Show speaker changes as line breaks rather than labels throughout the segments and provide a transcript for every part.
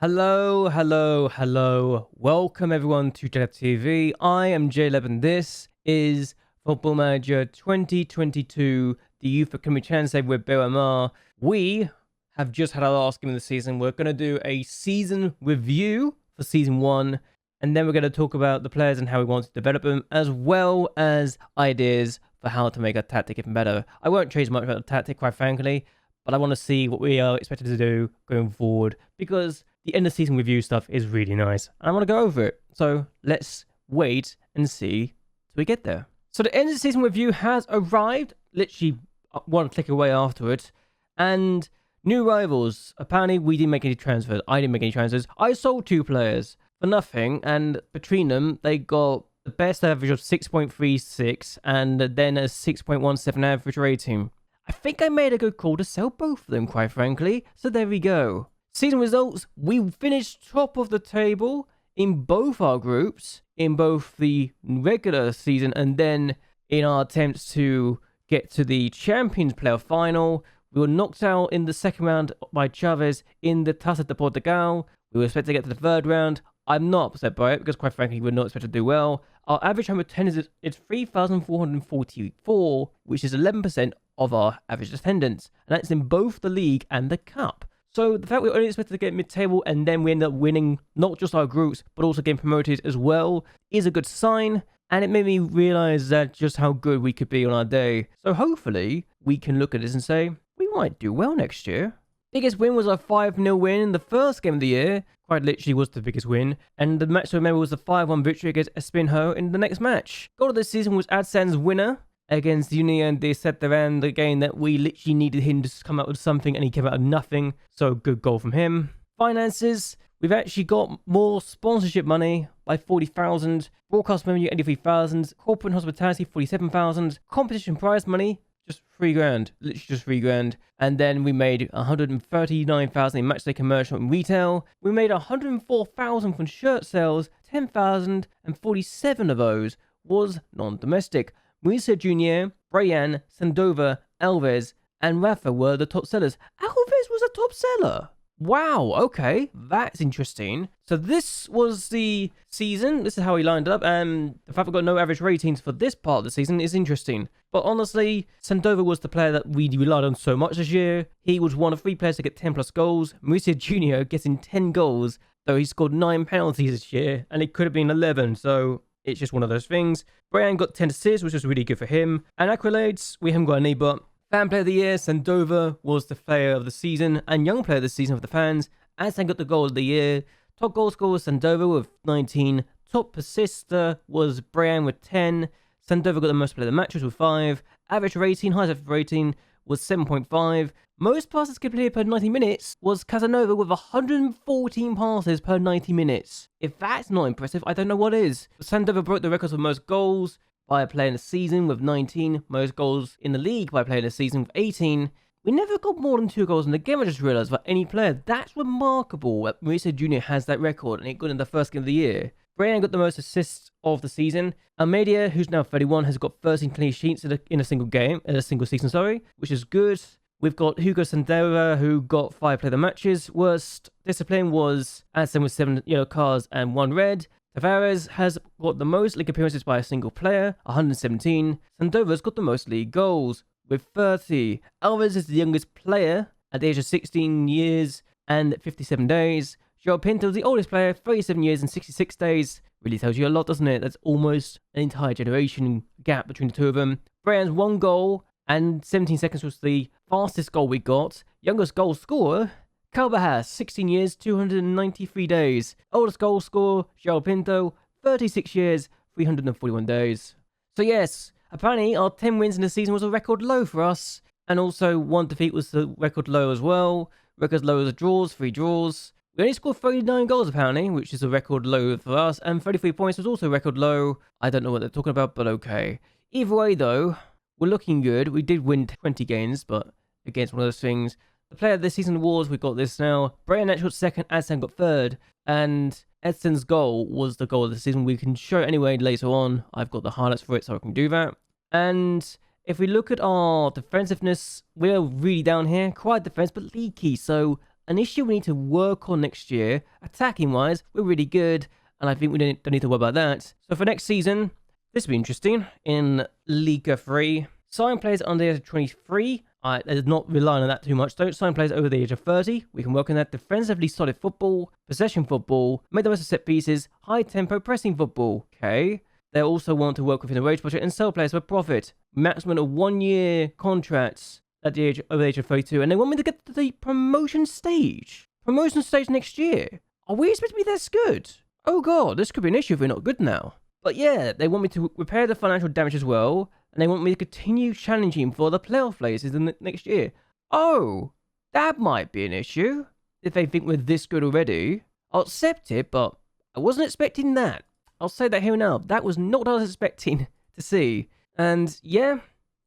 Hello, hello, hello. Welcome everyone to JLABTV. I am JLAB and this is Football Manager 2022, the Youth Academy Championship with Beira-Mar. We have just had our last game of the season. We're going to do a season review for Season 1, and then we're going to talk about the players and how we want to develop them, as well as ideas for how to make our tactic even better. I won't change much about the tactic, quite frankly, but I want to see what we are expected to do going forward, because the end of season review stuff is really nice. I want to go over it. So let's wait and see till we get there. So the end of season review has arrived, literally one click away afterwards. And new rivals. Apparently we didn't make any transfers. I didn't make any transfers. I sold 2 players for nothing. And between them, they got the best average of 6.36 and then a 6.17 average rating. I think I made a good call to sell both of them, quite frankly. So there we go. Season results, we finished top of the table in both our groups, in both the regular season and then in our attempts to get to the Champions Playoff Final. We were knocked out in the second round by Chavez in the Taça de Portugal. We were expected to get to the third round. I'm not upset by it because, quite frankly, we're not expected to do well. Our average home attendance is 3,444, which is 11% of our average attendance, and that's in both the league and the cup. So the fact we were only expected to get mid-table and then we end up winning not just our groups, but also getting promoted as well is a good sign. And it made me realize that just how good we could be on our day. So hopefully we can look at this and say, we might do well next year. Biggest win was our 5-0 win in the first game of the year. Quite literally was the biggest win. And the match to remember was the 5-1 victory against Espinho in the next match. Goal of this season was Adsan's winner against Union de Setteran, the game that we literally needed him to come out with something and he came out of nothing. So good goal from him. Finances, we've actually got more sponsorship money by 40,000, broadcast revenue 83,000, corporate hospitality 47,000, competition prize money just 3 grand, literally just 3 grand. And then we made 139,000 in matchday commercial and retail. We made 104,000 from shirt sales, 10,047 of those was non-domestic. Mauricio Jr., Brian, Sandova, Alves, and Rafa were the top sellers. Alves was a top seller. Wow, okay, that's interesting. So this was the season. This is how he lined up. And the fact we got no average ratings for this part of the season is interesting. But honestly, Sandova was the player that we relied on so much this year. He was one of 3 players to get 10 plus goals. Mauricio Jr. getting 10 goals, though he scored 9 penalties this year, and it could have been 11. So it's just one of those things. Brian got 10 assists, which was really good for him. And accolades, we haven't got any, but fan player of the year, Sandova was the player of the season and young player of the season for the fans. Adsan got the goal of the year. Top goal scorer was Sandova with 19. Top assister was Brian with 10. Sandova got the most player of the matches with 5. Average rating, highest average rating was 7.5. Most passes completed per 90 minutes was Casanova with 114 passes per 90 minutes. If that's not impressive, I don't know what is. Sandova broke the records for most goals by a player in the season with 19. Most goals in the league by a player in the season with 18. We never got more than 2 goals in the game, I just realised, for any player. That's remarkable that Mauricio Jr. has that record, and it got in the first game of the year. Brian got the most assists of the season. Almeida, who's now 31, has got 13 clean sheets in a single game, in a single season, which is good. We've got Hugo Sandera, who got 5 player of the matches. Worst discipline was Adsan with 7 yellow cards and 1 red. Tavares has got the most league appearances by a single player, 117. Sandova's got the most league goals with 30. Alves is the youngest player at the age of 16 years and 57 days. João Pinto is the oldest player, 37 years and 66 days. Really tells you a lot, doesn't it? That's almost an entire generation gap between the 2 of them. Brian's 1 goal and 17 seconds was the fastest goal we got. Youngest goal scorer, Calvahas, 16 years, 293 days. Oldest goal scorer, João Pinto, 36 years, 341 days. So yes, apparently our 10 wins in the season was a record low for us. And also 1 defeat was the record low as well. Record low as draws, 3 draws. We only scored 39 goals apparently, which is a record low for us. And 33 points was also a record low. I don't know what they're talking about, but okay. Either way though, we're looking good. We did win 20 games, but against one of those things. The player of the season awards, we got this now. Brian actually got 2nd, Adsan got 3rd. And Edson's goal was the goal of the season. We can show it anyway later on. I've got the highlights for it, so I can do that. And if we look at our defensiveness, we're really down here. Quite defense, but leaky. So an issue we need to work on next year. Attacking-wise, we're really good, and I think we don't need to worry about that. So for next season, this will be interesting. In Liga 3, sign players under the age of 23. They're not relying on that too much. Don't sign players over the age of 30. We can work on that. Defensively solid football, possession football, make the most of set pieces, high-tempo pressing football. Okay. They also want to work within a wage budget and sell players for profit. Maximum of 1-year contracts at the age over the age of 32. And they want me to get to the promotion stage. Promotion stage next year. Are we expected to be this good? Oh god, this could be an issue if we're not good now. But yeah, they want me to repair the financial damage as well. And they want me to continue challenging for the playoff places in the next year. Oh, that might be an issue. If they think we're this good already. I'll accept it, but I wasn't expecting that. I'll say that here now. That was not what I was expecting to see. And yeah,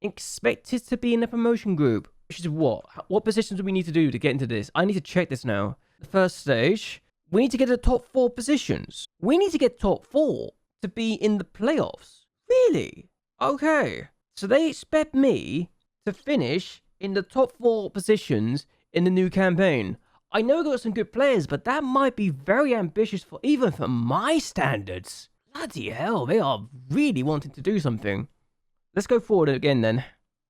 expected to be in the promotion group. Which is what? What positions do we need to do to get into this? I need to check this now. The first stage, we need to get the top 4 positions. We need to get top 4 to be in the playoffs. Really? Okay. So they expect me to finish in the top 4 positions in the new campaign. I know we've got some good players, but that might be very ambitious for even for my standards. Bloody hell, they are really wanting to do something. Let's go forward again then.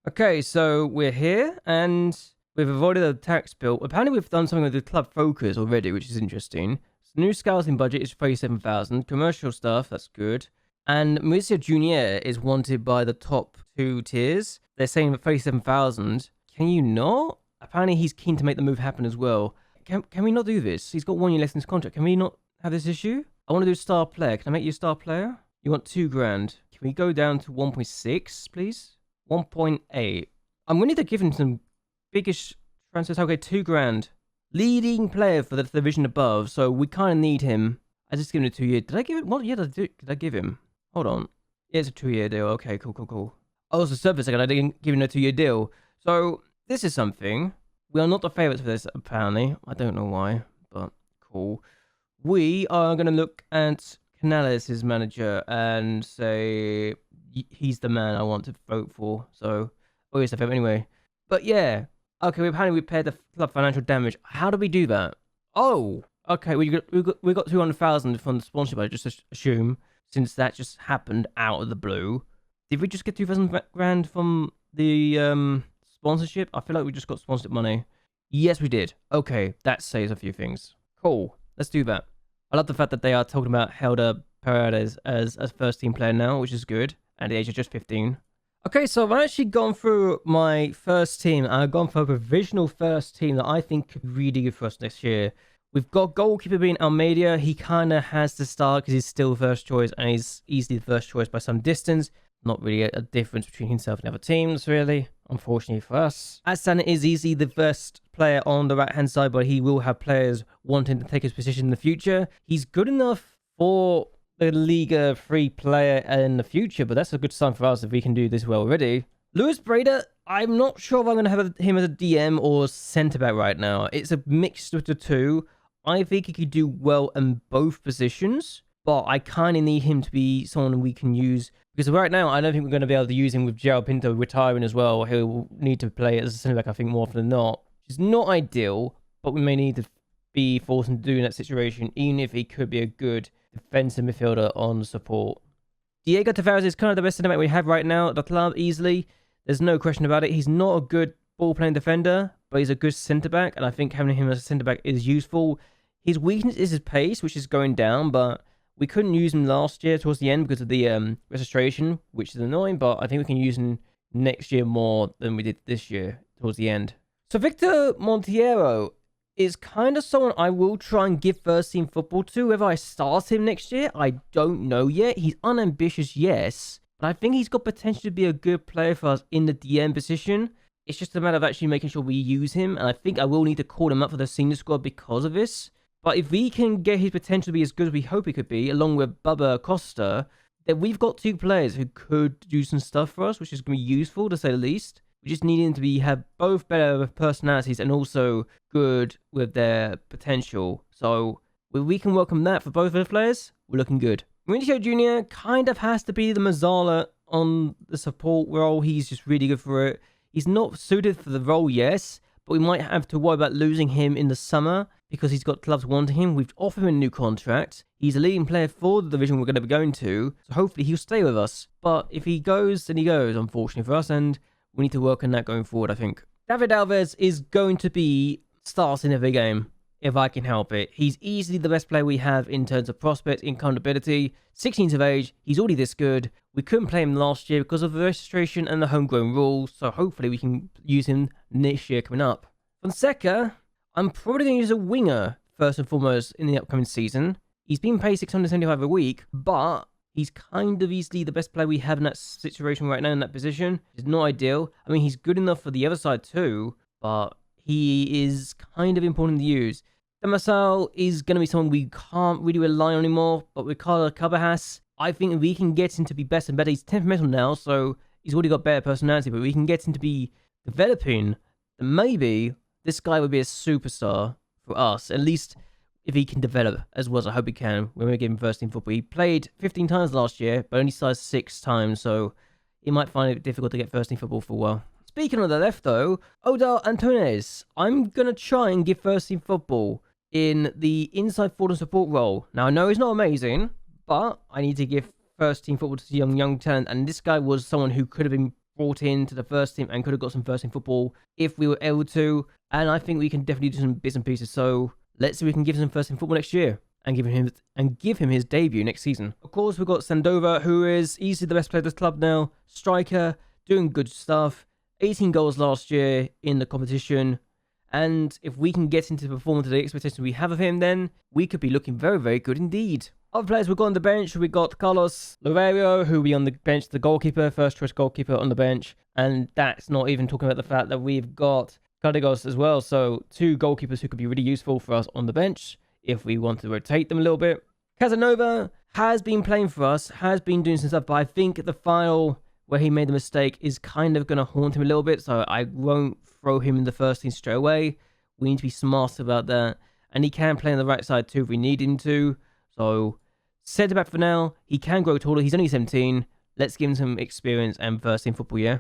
Okay, so we're here, and we've avoided a tax bill. Apparently we've done something with the club focus already, which is interesting. So new scouting budget is 37,000. Commercial stuff, that's good. And Mauricio Junior is wanted by the top 2 tiers. They're saying 37,000. Can you not? Apparently he's keen to make the move happen as well. Can we not do this? He's got 1 year left in his contract. Can we not have this issue? I want to do star player. Can I make you a star player? You want 2 grand. Can we go down to 1.6, please? 1.8. I'm going to need to give him some biggish transfers. Okay, 2 grand. Leading player for the division above. So we kind of need him. I just give him a 2 year. Did I give it? What year did I give him? Hold on. Yeah, it's a 2 year deal. Okay, cool. Oh, it's a service second. I didn't give him a 2 year deal. So this is something. We are not the favourites for this, apparently. I don't know why, but cool. We are going to look at Canales' manager and say he's the man I want to vote for. So, oh, yes, I vote anyway. But yeah, okay, we apparently repaired the club financial damage. How do we do that? Oh, okay, we got 200,000 from the sponsorship, I just assume, since that just happened out of the blue. Did we just get 2,000 grand from the sponsorship? I feel like we just got sponsored money. Yes, we did. Okay, that saves a few things. Cool. Let's do that. I love the fact that they are talking about Helder Paredes as a first team player now, which is good. At the age of just 15. Okay, so I've actually gone through my first team. I've gone for a provisional first team that I think could be really good for us next year. We've got goalkeeper being Almeida. He kind of has to start because he's still first choice and he's easily the first choice by some distance. Not really a difference between himself and other teams, really, unfortunately for us. Asana is easily the first player on the right-hand side, but he will have players wanting to take his position in the future. He's good enough for the Liga 3 player in the future, but that's a good sign for us if we can do this well already. Luis Breda, I'm not sure if I'm going to have him as a DM or centre-back right now. It's a mix of the two. I think he could do well in both positions, but I kind of need him to be someone we can use. Because right now, I don't think we're going to be able to use him with Gerald Pinto retiring as well. He'll need to play as a centre-back, I think, more often than not. Which is not ideal, but we may need to be forced into doing that situation, even if he could be a good defensive midfielder on support. Diego Tavares is kind of the best centre-back we have right now at the club, easily. There's no question about it. He's not a good ball-playing defender, but he's a good centre-back, and I think having him as a centre-back is useful. His weakness is his pace, which is going down, but we couldn't use him last year towards the end because of the registration, which is annoying, but I think we can use him next year more than we did this year towards the end. So Victor Monteiro is kind of someone I will try and give first team football to. Whether I start him next year, I don't know yet. He's unambitious, yes, but I think he's got potential to be a good player for us in the DM position. It's just a matter of actually making sure we use him, and I think I will need to call him up for the senior squad because of this. But if we can get his potential to be as good as we hope he could be, along with Bubba Costa, then we've got 2 players who could do some stuff for us, which is going to be useful to say the least. We just need him to have both better personalities and also good with their potential. So if we can welcome that for both of the players, we're looking good. Mauricio Jr. kind of has to be the Mazzala on the support role. He's just really good for it. He's not suited for the role, yes, but we might have to worry about losing him in the summer because he's got clubs wanting him. We've offered him a new contract. He's a leading player for the division we're going to be going to, so hopefully he'll stay with us. But if he goes, then he goes, unfortunately for us, and we need to work on that going forward, I think. David Alves is going to be starting every game, if I can help it. He's easily the best player we have in terms of prospect, income, ability. 16 of age, he's already this good. We couldn't play him last year because of the registration and the homegrown rules, so hopefully we can use him this year coming up. Fonseca, I'm probably going to use a winger first and foremost in the upcoming season. He's been paid 675 a week, but he's kind of easily the best player we have in that situation right now in that position. It's not ideal. I mean, he's good enough for the other side too, but he is kind of important to use. Demasal is going to be someone we can't really rely on anymore, but with Carla Cabahas, I think we can get him to be better and better. He's temperamental now, so he's already got better personality, but we can get him to be developing. And maybe this guy would be a superstar for us, at least if he can develop as well as I hope he can when we give him first team football. He played 15 times last year, but only started 6 times, so he might find it difficult to get first team football for a while. Speaking of the left though, Odar Antunes, I'm going to try and give first team football in the inside forward and support role. Now I know he's not amazing, but I need to give first team football to young talent, and this guy was someone who could have been brought into the first team and could have got some first team football if we were able to, and I think we can definitely do some bits and pieces, so let's see if we can give him first team football next year and give him his debut next season. Of course, we've got Sandova, who is easily the best player of this club now. Striker, doing good stuff. 18 goals last year in the competition. And if we can get into the performance of the expectations we have of him, then we could be looking very, very good indeed. Other players we've got on the bench, we got Carlos Lovario, who will be on the bench, the goalkeeper, first choice goalkeeper on the bench. And that's not even talking about the fact that we've got Cardigos as well, so 2 goalkeepers who could be really useful for us on the bench if we want to rotate them a little bit. Casanova has been playing for us, has been doing some stuff, but I think the final where he made the mistake is kind of going to haunt him a little bit, so I won't throw him in the first team straight away. We need to be smart about that, and he can play on the right side too if we need him to, so centre back for now. He can grow taller, he's only 17. Let's give him some experience and first team football, yeah?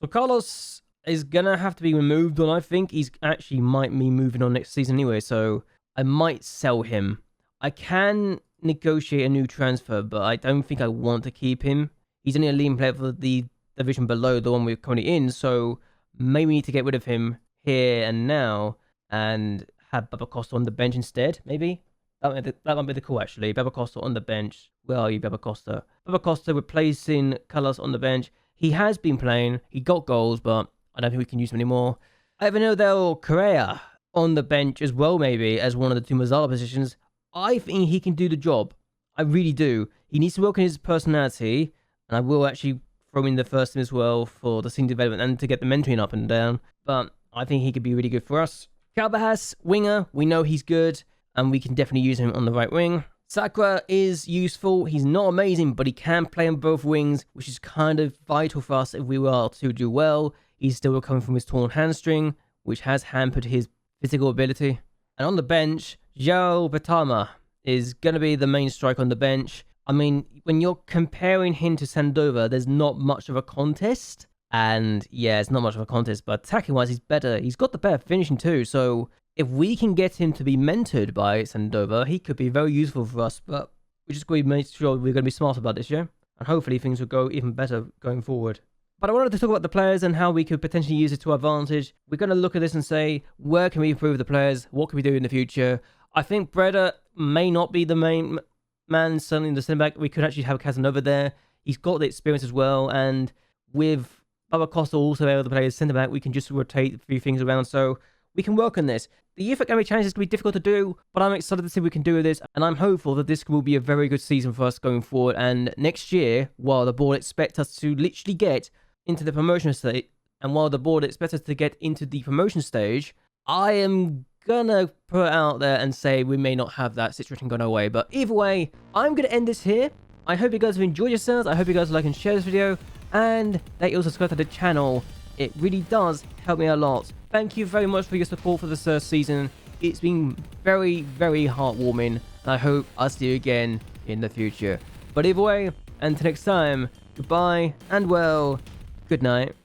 So Carlos is gonna have to be removed on. I think he's actually might be moving on next season anyway, so I might sell him. I can negotiate a new transfer, but I don't think I want to keep him. He's only a leading player for the division below the one we're currently in, so maybe we need to get rid of him here and now and have Baba Costa on the bench instead, maybe? That might be the call, actually. Baba Costa on the bench. Where are you, Baba Costa? Baba Costa replacing Carlos on the bench. He has been playing. He got goals, but I don't think we can use him anymore. Evanildo Correa on the bench as well, maybe, as one of the 2 Mazzala positions. I think he can do the job. I really do. He needs to work on his personality, and I will actually throw in the first team as well for the senior development and to get the mentoring up and down. But I think he could be really good for us. Calbahas, winger. We know he's good, and we can definitely use him on the right wing. Sakura is useful. He's not amazing, but he can play on both wings, which is kind of vital for us if we were to do well. He's still recovering from his torn hamstring, which has hampered his physical ability. And on the bench, João Betama is going to be the main striker on the bench. I mean, when you're comparing him to Sandova, there's not much of a contest. And yeah, it's not much of a contest, but attacking-wise, he's better. He's got the better finishing too, so if we can get him to be mentored by Sandova, he could be very useful for us, but we're just going to make sure we're going to be smart about this, yeah? And hopefully things will go even better going forward. But I wanted to talk about the players and how we could potentially use it to our advantage. We're going to look at this and say, where can we improve the players? What can we do in the future? I think Breda may not be the main man, certainly in the centre back. We could actually have Casanova there. He's got the experience as well, and with Baba Costa also able to play as centre back, we can just rotate a few things around, so we can work on this. The Youth Academy Challenge is going to be difficult to do, but I'm excited to see what we can do with this, and I'm hopeful that this will be a very good season for us going forward. And next year, while the board expects us to literally get into the promotion stage, I am gonna put it out there and say we may not have that situation going away. But either way, I'm gonna end this here. I hope you guys have enjoyed yourselves. I hope you guys like and share this video, and that you also subscribe to the channel. It really does help me a lot. Thank you very much for your support for this first season. It's been very, very heartwarming, and I hope I'll see you again in the future. But either way, until next time, goodbye, and well, good night.